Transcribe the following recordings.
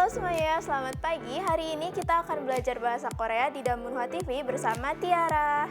semuanya, selamat pagi. Hari ini kita akan belajar bahasa Korea di Damunhua TV bersama Tiara.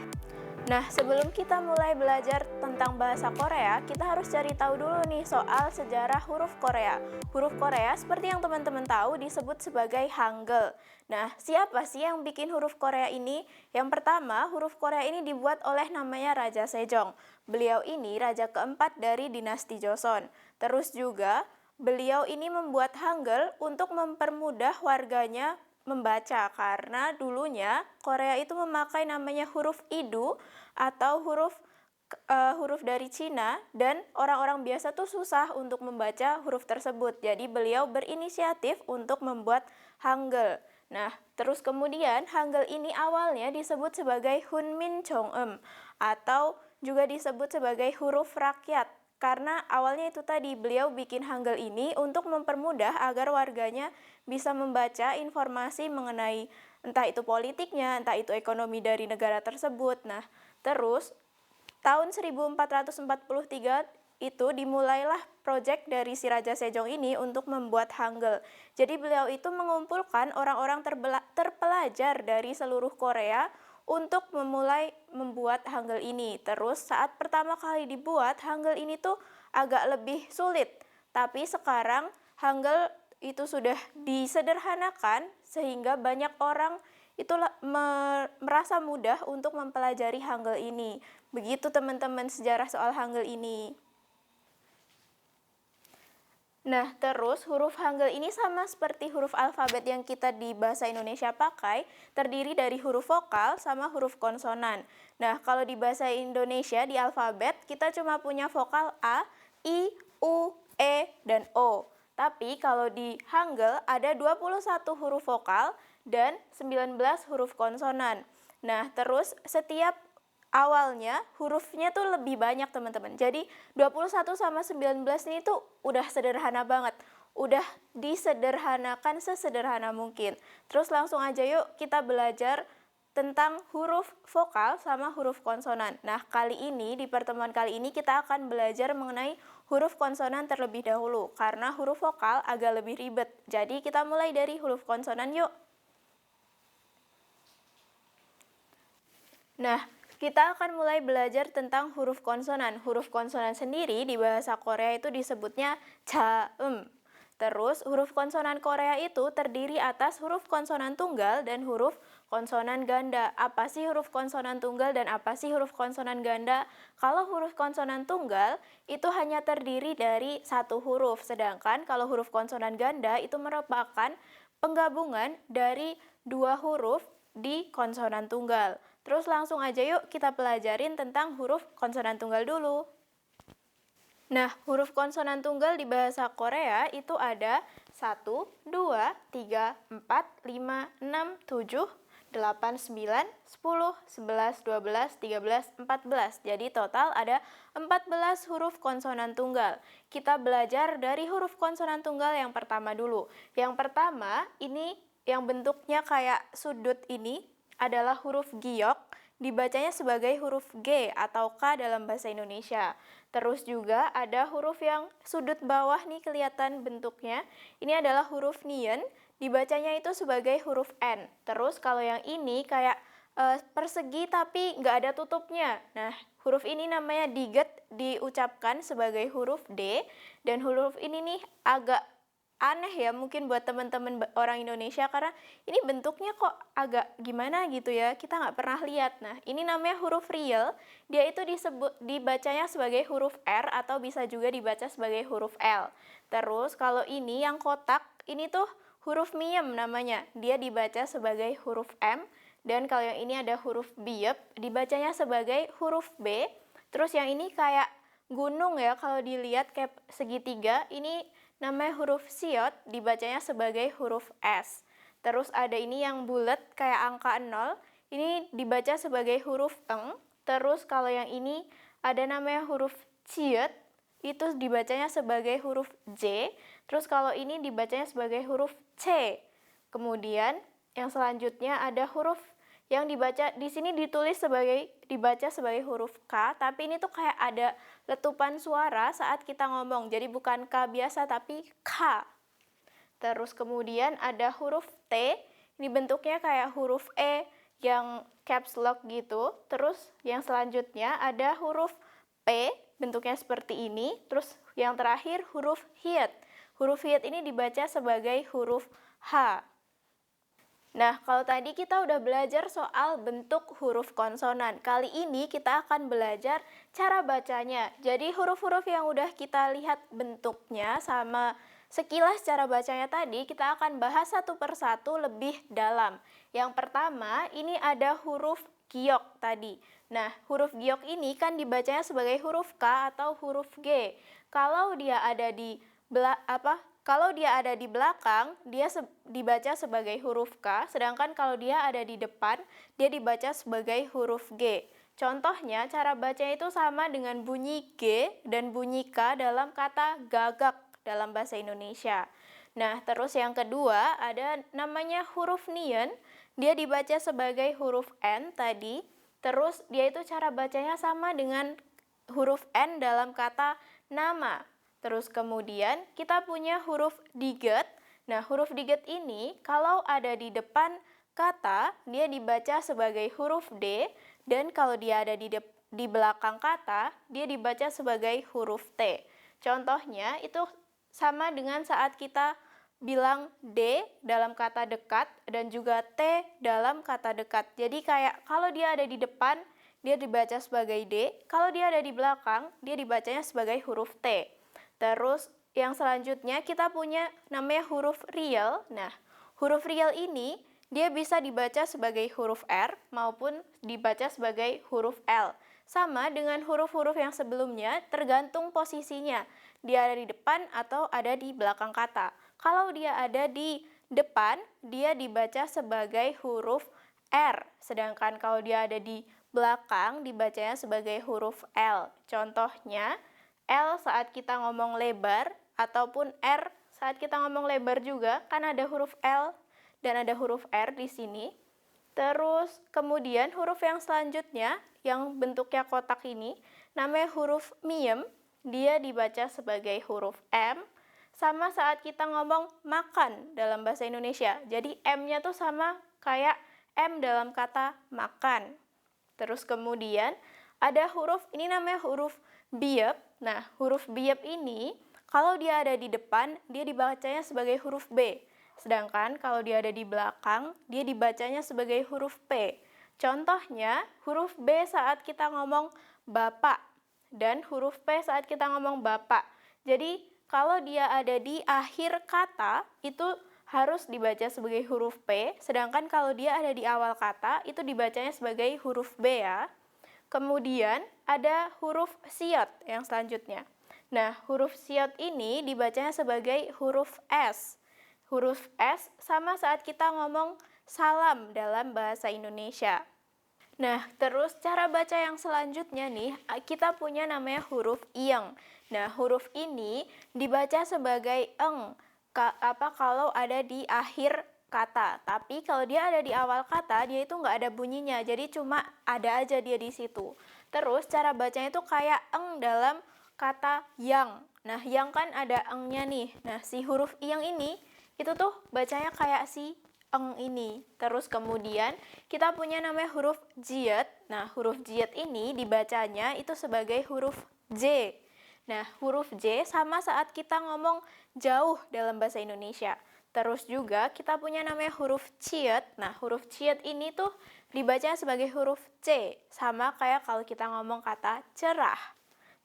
Nah, sebelum kita mulai belajar tentang bahasa Korea, kita harus cari tahu dulu nih soal sejarah huruf Korea. Huruf Korea, seperti yang teman-teman tahu, disebut sebagai Hangul. Nah, siapa sih yang bikin huruf Korea ini? Yang pertama, huruf Korea ini dibuat oleh namanya Raja Sejong. Beliau ini raja keempat dari dinasti Joseon. Terus juga, beliau ini membuat Hangul untuk mempermudah warganya membaca karena dulunya Korea itu memakai namanya huruf Idu atau huruf dari Cina dan orang-orang biasa tuh susah untuk membaca huruf tersebut. Jadi beliau berinisiatif untuk membuat Hangul. Nah, terus kemudian Hangul ini awalnya disebut sebagai Hunmin Jeongeum atau juga disebut sebagai huruf rakyat. Karena awalnya itu tadi beliau bikin Hangul ini untuk mempermudah agar warganya bisa membaca informasi mengenai entah itu politiknya, entah itu ekonomi dari negara tersebut. Nah, terus tahun 1443 itu dimulailah proyek dari si Raja Sejong ini untuk membuat Hangul. Jadi beliau itu mengumpulkan orang-orang terpelajar dari seluruh Korea untuk memulai membuat Hangul ini. Terus saat pertama kali dibuat, Hangul ini tuh agak lebih sulit. Tapi sekarang Hangul itu sudah disederhanakan sehingga banyak orang itu merasa mudah untuk mempelajari Hangul ini. Begitu teman-teman sejarah soal Hangul ini. Nah, terus huruf Hangul ini sama seperti huruf alfabet yang kita di bahasa Indonesia pakai, terdiri dari huruf vokal sama huruf konsonan. Nah, kalau di bahasa Indonesia di alfabet, kita cuma punya vokal A, I, U, E, dan O. Tapi kalau di Hangul ada 21 huruf vokal dan 19 huruf konsonan. Nah, terus setiap awalnya hurufnya tuh lebih banyak teman-teman. Jadi 21 sama 19 ini tuh udah sederhana banget. Udah disederhanakan sesederhana mungkin. Terus langsung aja yuk kita belajar tentang huruf vokal sama huruf konsonan. Nah, di pertemuan kali ini kita akan belajar mengenai huruf konsonan terlebih dahulu. Karena huruf vokal agak lebih ribet. Jadi kita mulai dari huruf konsonan yuk. Nah, kita akan mulai belajar tentang huruf konsonan. Huruf konsonan sendiri di bahasa Korea itu disebutnya jaeum. Terus huruf konsonan Korea itu terdiri atas huruf konsonan tunggal dan huruf konsonan ganda. Apa sih huruf konsonan tunggal dan apa sih huruf konsonan ganda? Kalau huruf konsonan tunggal itu hanya terdiri dari satu huruf. Sedangkan kalau huruf konsonan ganda itu merupakan penggabungan dari dua huruf di konsonan tunggal. Terus langsung aja yuk kita pelajarin tentang huruf konsonan tunggal dulu. Nah, huruf konsonan tunggal di bahasa Korea itu ada 1, 2, 3, 4, 5, 6, 7, 8, 9, 10, 11, 12, 13, 14. Jadi total ada 14 huruf konsonan tunggal. Kita belajar dari huruf konsonan tunggal yang pertama dulu. Yang pertama, ini yang bentuknya kayak sudut ini adalah huruf giok, dibacanya sebagai huruf G atau K dalam bahasa Indonesia. Terus juga ada huruf yang sudut bawah nih kelihatan bentuknya. Ini adalah huruf nien, dibacanya itu sebagai huruf N. Terus kalau yang ini kayak persegi tapi nggak ada tutupnya. Nah, huruf ini namanya diget, diucapkan sebagai huruf D. Dan huruf ini nih agak aneh ya mungkin buat teman-teman orang Indonesia karena ini bentuknya kok agak gimana gitu ya, kita nggak pernah lihat. Nah, ini namanya huruf riel, dia itu dibacanya sebagai huruf R atau bisa juga dibaca sebagai huruf L. Terus kalau ini yang kotak, ini tuh huruf miem namanya, dia dibaca sebagai huruf M. Dan kalau yang ini ada huruf biep, dibacanya sebagai huruf B. Terus yang ini kayak gunung ya, kalau dilihat kayak segitiga, ini namanya huruf siot, dibacanya sebagai huruf S. Terus ada ini yang bulat kayak angka 0, ini dibaca sebagai huruf eng. Terus kalau yang ini ada namanya huruf ciet, itu dibacanya sebagai huruf J. Terus kalau ini dibacanya sebagai huruf C. Kemudian yang selanjutnya ada huruf yang dibaca di sini dibaca sebagai huruf K, tapi ini tuh kayak ada letupan suara saat kita ngomong. Jadi bukan K biasa tapi K. Terus kemudian ada huruf T, ini bentuknya kayak huruf E yang caps lock gitu. Terus yang selanjutnya ada huruf P, bentuknya seperti ini. Terus yang terakhir huruf Hiat. Huruf Hiat ini dibaca sebagai huruf H. Nah, kalau tadi kita udah belajar soal bentuk huruf konsonan. Kali ini kita akan belajar cara bacanya. Jadi huruf-huruf yang udah kita lihat bentuknya sama sekilas cara bacanya tadi, kita akan bahas satu persatu lebih dalam. Yang pertama, ini ada huruf giok tadi. Nah, huruf giok ini kan dibacanya sebagai huruf K atau huruf G. Kalau dia ada di kalau dia ada di belakang, dia dibaca sebagai huruf K, sedangkan kalau dia ada di depan, dia dibaca sebagai huruf G. Contohnya, cara baca itu sama dengan bunyi G dan bunyi K dalam kata gagak dalam bahasa Indonesia. Nah, terus yang kedua ada namanya huruf nien, dia dibaca sebagai huruf N tadi, terus dia itu cara bacanya sama dengan huruf N dalam kata nama. Terus kemudian kita punya huruf diget. Nah, huruf diget ini kalau ada di depan kata, dia dibaca sebagai huruf D, dan kalau dia ada di belakang kata, dia dibaca sebagai huruf T. Contohnya itu sama dengan saat kita bilang D dalam kata dekat dan juga T dalam kata dekat. Jadi kayak kalau dia ada di depan, dia dibaca sebagai D, kalau dia ada di belakang, dia dibacanya sebagai huruf T. Terus yang selanjutnya kita punya namanya huruf riel. Nah, huruf riel ini dia bisa dibaca sebagai huruf R maupun dibaca sebagai huruf L. Sama dengan huruf-huruf yang sebelumnya, tergantung posisinya. Dia ada di depan atau ada di belakang kata. Kalau dia ada di depan, dia dibaca sebagai huruf R. Sedangkan kalau dia ada di belakang, dibacanya sebagai huruf L. Contohnya, L saat kita ngomong lebar, ataupun R saat kita ngomong lebar juga, kan ada huruf L dan ada huruf R di sini. Terus kemudian huruf yang selanjutnya, yang bentuknya kotak ini, namanya huruf miem, dia dibaca sebagai huruf M, sama saat kita ngomong makan dalam bahasa Indonesia. Jadi M-nya tuh sama kayak M dalam kata makan. Terus kemudian ada huruf, ini namanya huruf biep. Nah, huruf biep ini kalau dia ada di depan, dia dibacanya sebagai huruf B. Sedangkan kalau dia ada di belakang, dia dibacanya sebagai huruf P. Contohnya, huruf B saat kita ngomong bapak dan huruf P saat kita ngomong bapak. Jadi, kalau dia ada di akhir kata, itu harus dibaca sebagai huruf P, sedangkan kalau dia ada di awal kata, itu dibacanya sebagai huruf B ya. Kemudian ada huruf siot yang selanjutnya. Nah, huruf siot ini dibacanya sebagai huruf S. Huruf S sama saat kita ngomong salam dalam bahasa Indonesia. Nah, terus cara baca yang selanjutnya nih, kita punya namanya huruf ieng. Nah, huruf ini dibaca sebagai eng kalau ada di akhir kata, tapi kalau dia ada di awal kata, dia itu nggak ada bunyinya, jadi cuma ada aja dia di situ. Terus cara bacanya itu kayak eng dalam kata yang. Nah, yang kan ada engnya nih. Nah, si huruf yang ini, itu tuh bacanya kayak si eng ini. Terus kemudian kita punya namanya huruf jiet. Nah, huruf jiet ini dibacanya itu sebagai huruf J. Nah, huruf J sama saat kita ngomong jauh dalam bahasa Indonesia. Terus juga kita punya namanya huruf ciet. Nah, huruf ciet ini tuh dibaca sebagai huruf C, sama kayak kalau kita ngomong kata cerah.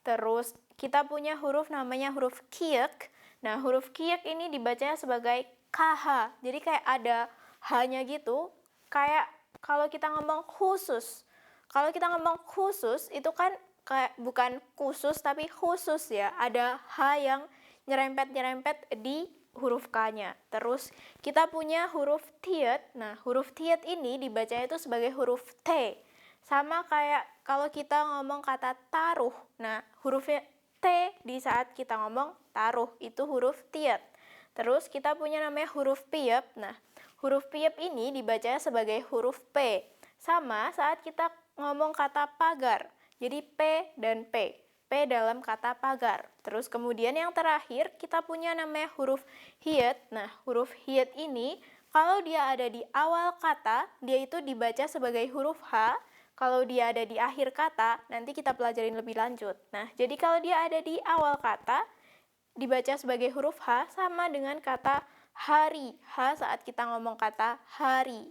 Terus kita punya huruf namanya huruf kiek. Nah, huruf kiek ini dibacanya sebagai KH. Jadi kayak ada H-nya gitu, kayak kalau kita ngomong khusus. Kalau kita ngomong khusus itu kan kayak bukan khusus tapi khusus ya. Ada H yang nyerempet-nyerempet di huruf K-nya. Terus kita punya huruf tiet. Nah, huruf tiet ini dibacanya itu sebagai huruf T. Sama kayak kalau kita ngomong kata taruh. Nah, hurufnya T di saat kita ngomong taruh itu huruf tiet. Terus kita punya namanya huruf piep. Nah, huruf piep ini dibacanya sebagai huruf P. Sama saat kita ngomong kata pagar. Jadi P dan P. P P dalam kata pagar. Terus kemudian yang terakhir kita punya namanya huruf hiet. Nah, huruf hiet ini kalau dia ada di awal kata, dia itu dibaca sebagai huruf H. Kalau dia ada di akhir kata, nanti kita pelajarin lebih lanjut. Nah, jadi kalau dia ada di awal kata, dibaca sebagai huruf H sama dengan kata hari. H saat kita ngomong kata hari.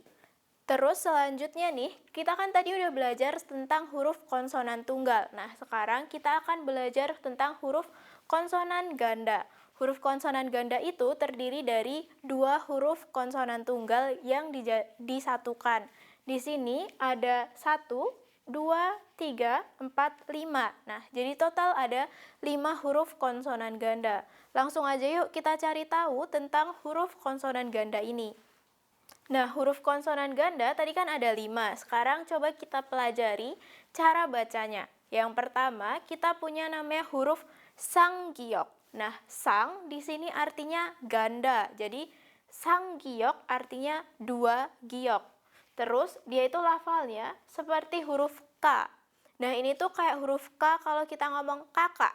Terus selanjutnya nih, kita kan tadi udah belajar tentang huruf konsonan tunggal. Nah, sekarang kita akan belajar tentang huruf konsonan ganda. Huruf konsonan ganda itu terdiri dari dua huruf konsonan tunggal yang disatukan. Di sini ada 1, 2, 3, 4, 5. Nah, jadi total ada 5 huruf konsonan ganda. Langsung aja yuk kita cari tahu tentang huruf konsonan ganda ini. Nah, huruf konsonan ganda tadi kan ada 5. Sekarang coba kita pelajari cara bacanya. Yang pertama, kita punya namanya huruf sanggiok. Nah, sang di sini artinya ganda. Jadi, sanggiok artinya 2 giok. Terus, dia itu lafalnya seperti huruf K. Nah, ini tuh kayak huruf K kalau kita ngomong kakak.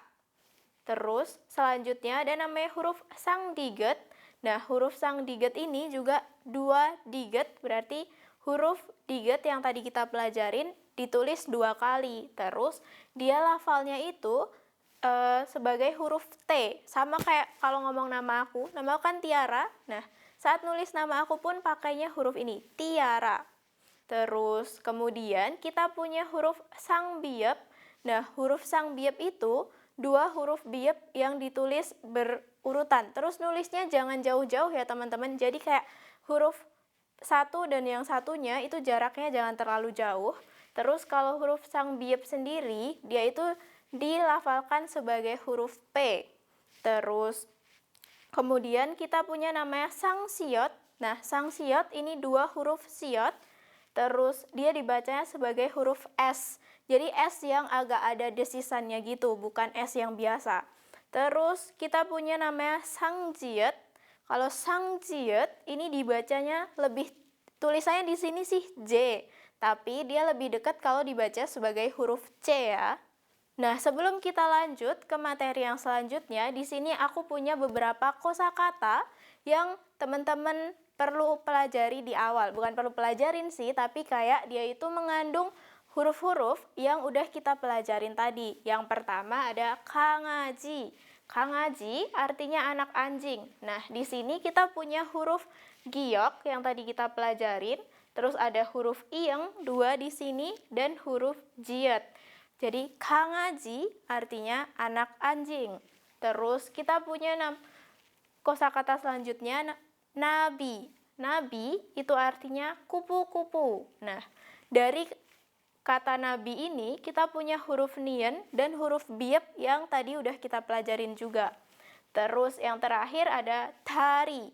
Terus, selanjutnya ada namanya huruf sangdiget. Nah, huruf sangdiget ini juga 2 diget, berarti huruf diget yang tadi kita pelajarin ditulis 2 kali. Terus, dia lafalnya itu sebagai huruf T. Sama kayak kalau ngomong nama aku kan Tiara. Nah, saat nulis nama aku pun pakainya huruf ini, Tiara. Terus, kemudian kita punya huruf sangbiep. Nah, huruf sangbiep itu 2 huruf biep yang ditulis berurutan. Terus nulisnya jangan jauh-jauh ya teman-teman. Jadi kayak huruf satu dan yang satunya itu jaraknya jangan terlalu jauh. Terus kalau huruf sangbiep sendiri, dia itu dilafalkan sebagai huruf P. Terus kemudian kita punya namanya sangsiot. Nah, sangsiot ini 2 huruf siot. Terus dia dibacanya sebagai huruf S. Jadi S yang agak ada desisannya gitu, bukan S yang biasa. Terus kita punya namanya sangjiet. Kalau sangjiet ini dibacanya lebih, tulisannya di sini sih J, tapi dia lebih dekat kalau dibaca sebagai huruf C ya. Nah, sebelum kita lanjut ke materi yang selanjutnya, di sini aku punya beberapa kosakata yang teman-teman perlu pelajari di awal. Bukan perlu pelajarin sih, tapi kayak dia itu mengandung huruf-huruf yang udah kita pelajarin tadi. Yang pertama ada kangaji. Kangaji artinya anak anjing. Nah, di sini kita punya huruf giok yang tadi kita pelajarin. Terus ada huruf ieng, 2 di sini, dan huruf jiet. Jadi, kangaji artinya anak anjing. Terus kita punya kosakata selanjutnya, nabi. Nabi itu artinya kupu-kupu. Nah, dari kata nabi ini kita punya huruf nien dan huruf biep yang tadi udah kita pelajarin juga. Terus yang terakhir ada tari.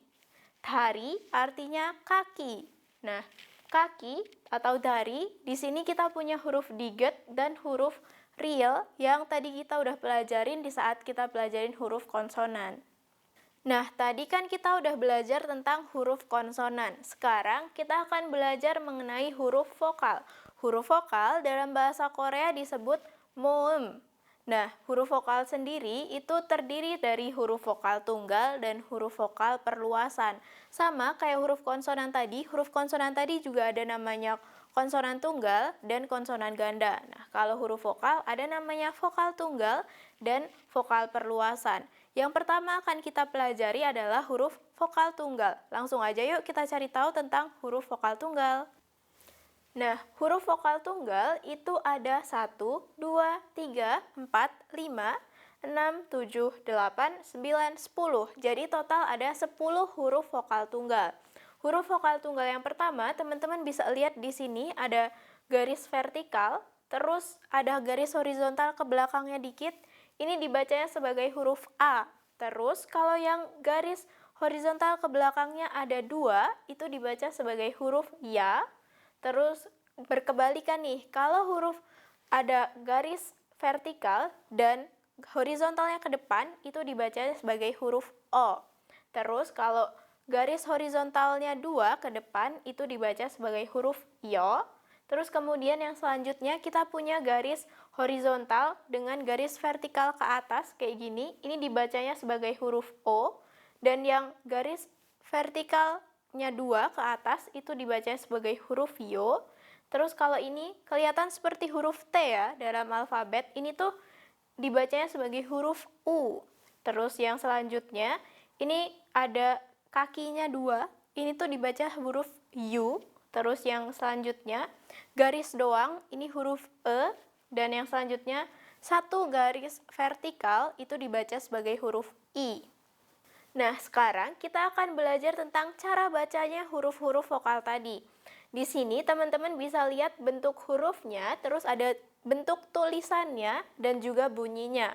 Tari artinya kaki. Nah, kaki atau dari, di sini kita punya huruf diget dan huruf riel yang tadi kita udah pelajarin di saat kita pelajarin huruf konsonan. Nah, tadi kan kita udah belajar tentang huruf konsonan. Sekarang kita akan belajar mengenai huruf vokal. Huruf vokal dalam bahasa Korea disebut moem. Nah, huruf vokal sendiri itu terdiri dari huruf vokal tunggal dan huruf vokal perluasan. Sama kayak huruf konsonan tadi juga ada namanya konsonan tunggal dan konsonan ganda. Nah, kalau huruf vokal ada namanya vokal tunggal dan vokal perluasan. Yang pertama akan kita pelajari adalah huruf vokal tunggal. Langsung aja yuk kita cari tahu tentang huruf vokal tunggal. Nah, huruf vokal tunggal itu ada 1, 2, 3, 4, 5, 6, 7, 8, 9, 10. Jadi total ada 10 huruf vokal tunggal. Huruf vokal tunggal yang pertama, teman-teman bisa lihat di sini ada garis vertikal, terus ada garis horizontal ke belakangnya dikit. Ini dibacanya sebagai huruf A. Terus kalau yang garis horizontal ke belakangnya ada 2, itu dibaca sebagai huruf Ya. Terus berkebalikan nih, kalau huruf ada garis vertikal dan horizontalnya ke depan, itu dibaca sebagai huruf O. Terus kalau garis horizontalnya 2 ke depan, itu dibaca sebagai huruf Yo. Terus kemudian yang selanjutnya kita punya garis horizontal dengan garis vertikal ke atas kayak gini. Ini dibacanya sebagai huruf O. Dan yang garis vertikalnya 2 ke atas itu dibacanya sebagai huruf Yo. Terus kalau ini kelihatan seperti huruf T ya dalam alfabet. Ini tuh dibacanya sebagai huruf U. Terus yang selanjutnya ini ada kakinya 2. Ini tuh dibaca huruf U. Terus yang selanjutnya garis doang, ini huruf E. Dan yang selanjutnya satu garis vertikal itu dibaca sebagai huruf I. Nah, sekarang kita akan belajar tentang cara bacanya huruf-huruf vokal tadi. Di sini teman-teman bisa lihat bentuk hurufnya, terus ada bentuk tulisannya dan juga bunyinya.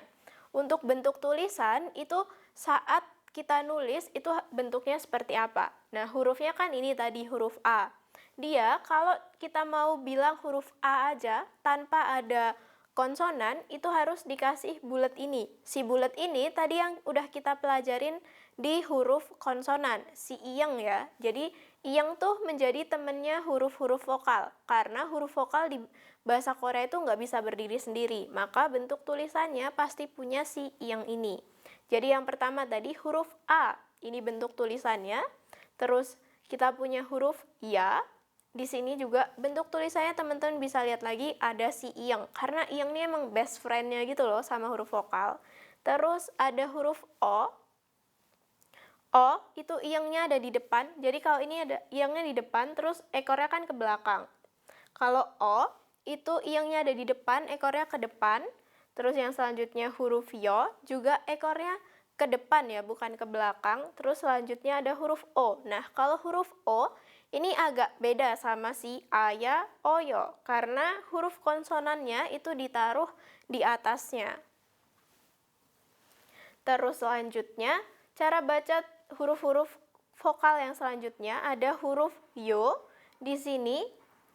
Untuk bentuk tulisan itu saat kita nulis itu bentuknya seperti apa? Nah, hurufnya kan ini tadi huruf A. Dia kalau kita mau bilang huruf A aja tanpa ada konsonan itu harus dikasih bulat ini. Si bulat ini tadi yang udah kita pelajarin di huruf konsonan, si iyang ya. Jadi iyang tuh menjadi temennya huruf-huruf vokal. Karena huruf vokal di bahasa Korea itu nggak bisa berdiri sendiri. Maka bentuk tulisannya pasti punya si iyang ini. Jadi yang pertama tadi huruf A. Ini bentuk tulisannya. Terus kita punya huruf Ya. Di sini juga bentuk tulisannya teman-teman bisa lihat lagi ada si iyang. Karena iyang ini emang best friend-nya gitu loh sama huruf vokal. Terus ada huruf O. O itu iyangnya ada di depan. Jadi kalau ini ada iyangnya di depan terus ekornya kan ke belakang. Kalau O itu iyangnya ada di depan, ekornya ke depan. Terus yang selanjutnya huruf Yo juga ekornya ke depan ya, bukan ke belakang. Terus selanjutnya ada huruf O. Nah, kalau huruf O ini agak beda sama si Aya, Oyo, karena huruf konsonannya itu ditaruh di atasnya. Terus selanjutnya, cara baca huruf-huruf vokal yang selanjutnya ada huruf Yo. Di sini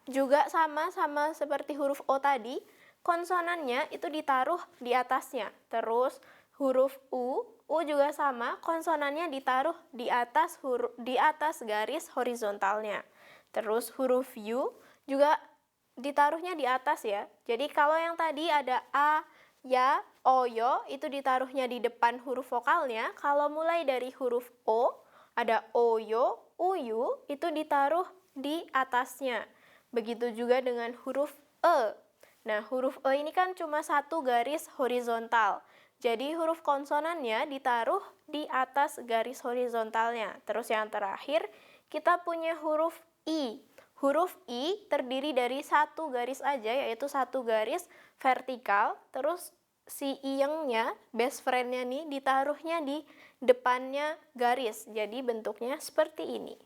juga sama seperti huruf O tadi, konsonannya itu ditaruh di atasnya. Terus huruf U juga sama, konsonannya ditaruh di atas garis horizontalnya. Terus huruf U juga ditaruhnya di atas ya. Jadi kalau yang tadi ada A, Ya, Oyo itu ditaruhnya di depan huruf vokalnya. Kalau mulai dari huruf O, ada Oyo, Uyu itu ditaruh di atasnya. Begitu juga dengan huruf E. Nah, huruf E ini kan cuma satu garis horizontal. Jadi huruf konsonannya ditaruh di atas garis horizontalnya. Terus yang terakhir, kita punya huruf I. Huruf I terdiri dari satu garis aja, yaitu satu garis vertikal. Terus si iyangnya, best friend-nya nih, ditaruhnya di depannya garis. Jadi bentuknya seperti ini.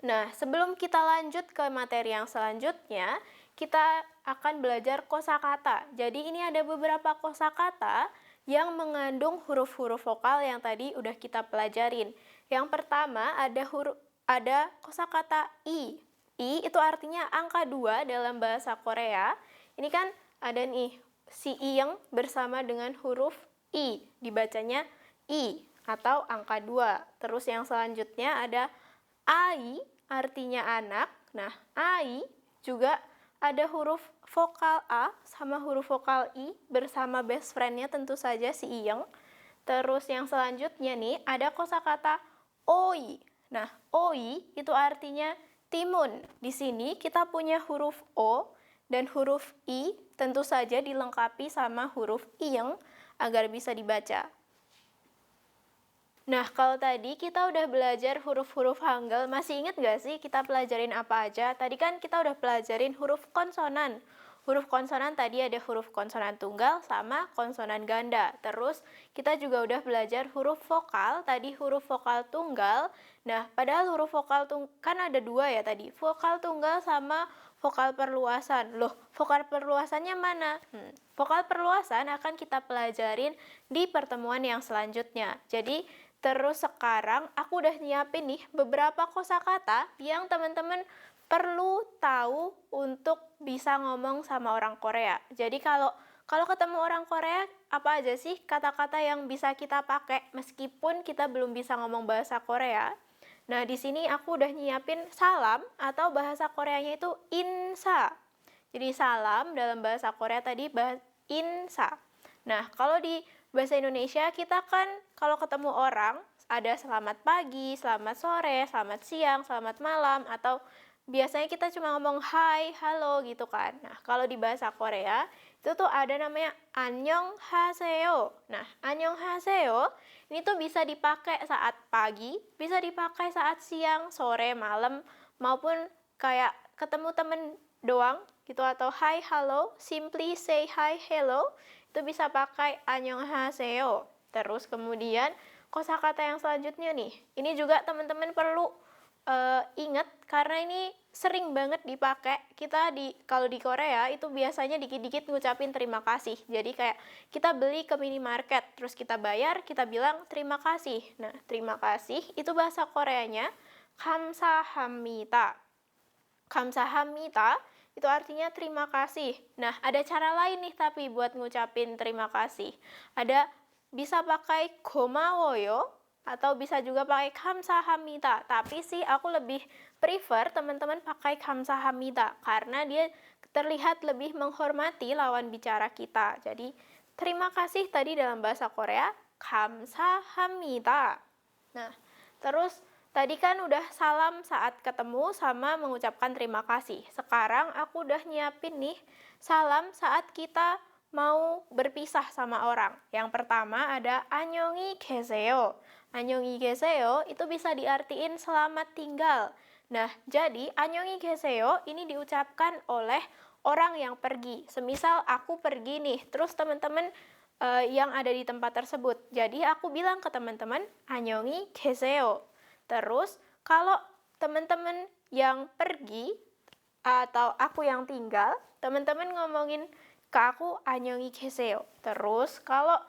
Nah, sebelum kita lanjut ke materi yang selanjutnya, kita akan belajar kosakata. Jadi ini ada beberapa kosakata yang mengandung huruf-huruf vokal yang tadi udah kita pelajarin. Yang pertama ada kosakata I. I itu artinya angka 2 dalam bahasa Korea. Ini kan ada nih si iyang bersama dengan huruf I. Dibacanya I atau angka 2. Terus yang selanjutnya ada Ai artinya anak. Nah, Ai juga ada huruf vokal A sama huruf vokal I bersama best friend-nya tentu saja si iyang. Terus yang selanjutnya nih ada kosakata Oi. Nah, Oi itu artinya timun. Di sini kita punya huruf O dan huruf I tentu saja dilengkapi sama huruf iyang agar bisa dibaca. Nah, kalau tadi kita udah belajar huruf-huruf Hangul, masih inget gak sih kita pelajarin apa aja? Tadi kan kita udah pelajarin huruf konsonan. Huruf konsonan tadi ada huruf konsonan tunggal sama konsonan ganda. Terus kita juga udah belajar huruf vokal, tadi huruf vokal tunggal. Nah, padahal huruf vokal kan ada 2 ya tadi, vokal tunggal sama vokal perluasan. Loh, vokal perluasannya mana? Vokal perluasan akan kita pelajarin di pertemuan yang selanjutnya. Jadi, terus sekarang aku udah nyiapin nih beberapa kosakata yang teman-teman perlu tahu untuk bisa ngomong sama orang Korea. Jadi kalau ketemu orang Korea, apa aja sih kata-kata yang bisa kita pakai meskipun kita belum bisa ngomong bahasa Korea? Nah, di sini aku udah nyiapin salam atau bahasa Koreanya itu insa. Jadi salam dalam bahasa Korea tadi insa. Nah, kalau di bahasa Indonesia kita kan kalau ketemu orang ada selamat pagi, selamat sore, selamat siang, selamat malam, atau biasanya kita cuma ngomong hai, halo gitu kan. Nah, kalau di bahasa Korea itu tuh ada namanya annyeonghaseyo. Nah, annyeonghaseyo ini tuh bisa dipakai saat pagi, bisa dipakai saat siang, sore, malam, maupun kayak ketemu temen doang gitu, atau hi, halo, simply say hi, hello, itu bisa pakai annyeonghaseyo. Terus kemudian kosakata yang selanjutnya nih, ini juga teman-teman perlu ingat karena ini sering banget dipakai. Kalau di Korea itu biasanya dikit-dikit ngucapin terima kasih. Jadi kayak kita beli ke minimarket, terus kita bayar, kita bilang terima kasih. Nah, terima kasih itu bahasa Koreanya 감사합니다. 감사합니다 itu artinya terima kasih. Nah, ada cara lain nih tapi buat ngucapin terima kasih. Ada bisa pakai 고마워요 atau bisa juga pakai 감사합니다. Tapi sih aku lebih prefer teman-teman pakai 감사합니다 karena dia terlihat lebih menghormati lawan bicara kita. Jadi, terima kasih tadi dalam bahasa Korea 감사합니다. Nah, terus tadi kan udah salam saat ketemu sama mengucapkan terima kasih. Sekarang aku udah nyiapin nih salam saat kita mau berpisah sama orang. Yang pertama ada 안녕히 계세요. 안녕히 계세요 itu bisa diartiin selamat tinggal. Nah, jadi 안녕히 계세요 ini diucapkan oleh orang yang pergi. Semisal aku pergi nih, terus teman-teman yang ada di tempat tersebut. Jadi aku bilang ke teman-teman 안녕히 계세요. Terus, kalau teman-teman yang pergi atau aku yang tinggal, teman-teman ngomongin ke aku 안녕히 계세요. Terus, kalau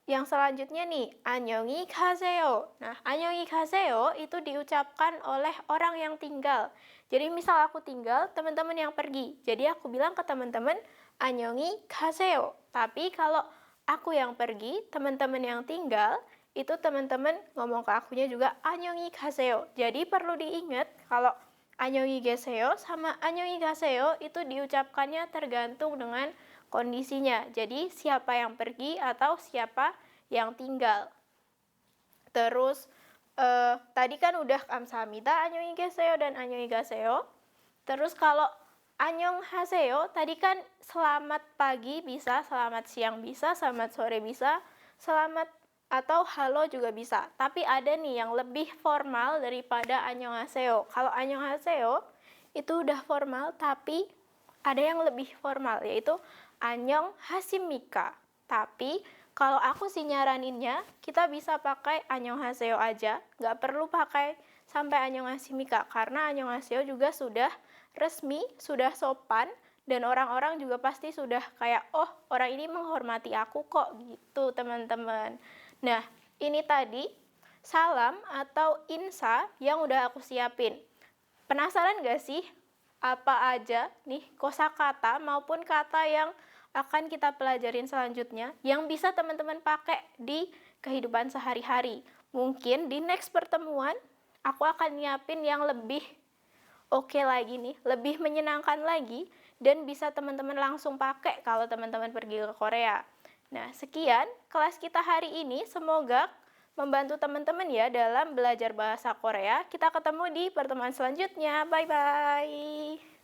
yang selanjutnya nih, 안녕히 가세요. Nah, 안녕히 가세요 itu diucapkan oleh orang yang tinggal. Jadi, misal aku tinggal, teman-teman yang pergi. Jadi, aku bilang ke teman-teman 안녕히 가세요. Tapi kalau aku yang pergi, teman-teman yang tinggal, itu teman-teman ngomong ke akunya juga 안녕히 가세요. Jadi perlu diingat kalau 안녕히 계세요 sama 안녕히 가세요 itu diucapkannya tergantung dengan kondisinya. Jadi siapa yang pergi atau siapa yang tinggal. Terus tadi kan udah 감사합니다, 안녕히 계세요 dan 안녕히 가세요. Terus kalau 안녕하세요 tadi kan selamat pagi bisa, selamat siang bisa, selamat sore bisa, selamat atau halo juga bisa. Tapi ada nih yang lebih formal daripada annyeonghaseyo. Kalau annyeonghaseyo itu udah formal, tapi ada yang lebih formal, yaitu annyeonghasimnika. Tapi kalau aku sih nyaraninnya, kita bisa pakai annyeonghaseyo aja, nggak perlu pakai sampai annyeonghasimnika, karena annyeonghaseyo juga sudah resmi, sudah sopan, dan orang-orang juga pasti sudah kayak, oh orang ini menghormati aku kok, gitu teman-teman. Nah, ini tadi salam atau insa yang udah aku siapin. Penasaran gak sih apa aja nih kosakata maupun kata yang akan kita pelajarin selanjutnya yang bisa teman-teman pakai di kehidupan sehari-hari? Mungkin di next pertemuan aku akan nyiapin yang lebih oke lagi nih, lebih menyenangkan lagi dan bisa teman-teman langsung pakai kalau teman-teman pergi ke Korea. Nah, sekian kelas kita hari ini. Semoga membantu teman-teman ya dalam belajar bahasa Korea. Kita ketemu di pertemuan selanjutnya. Bye-bye.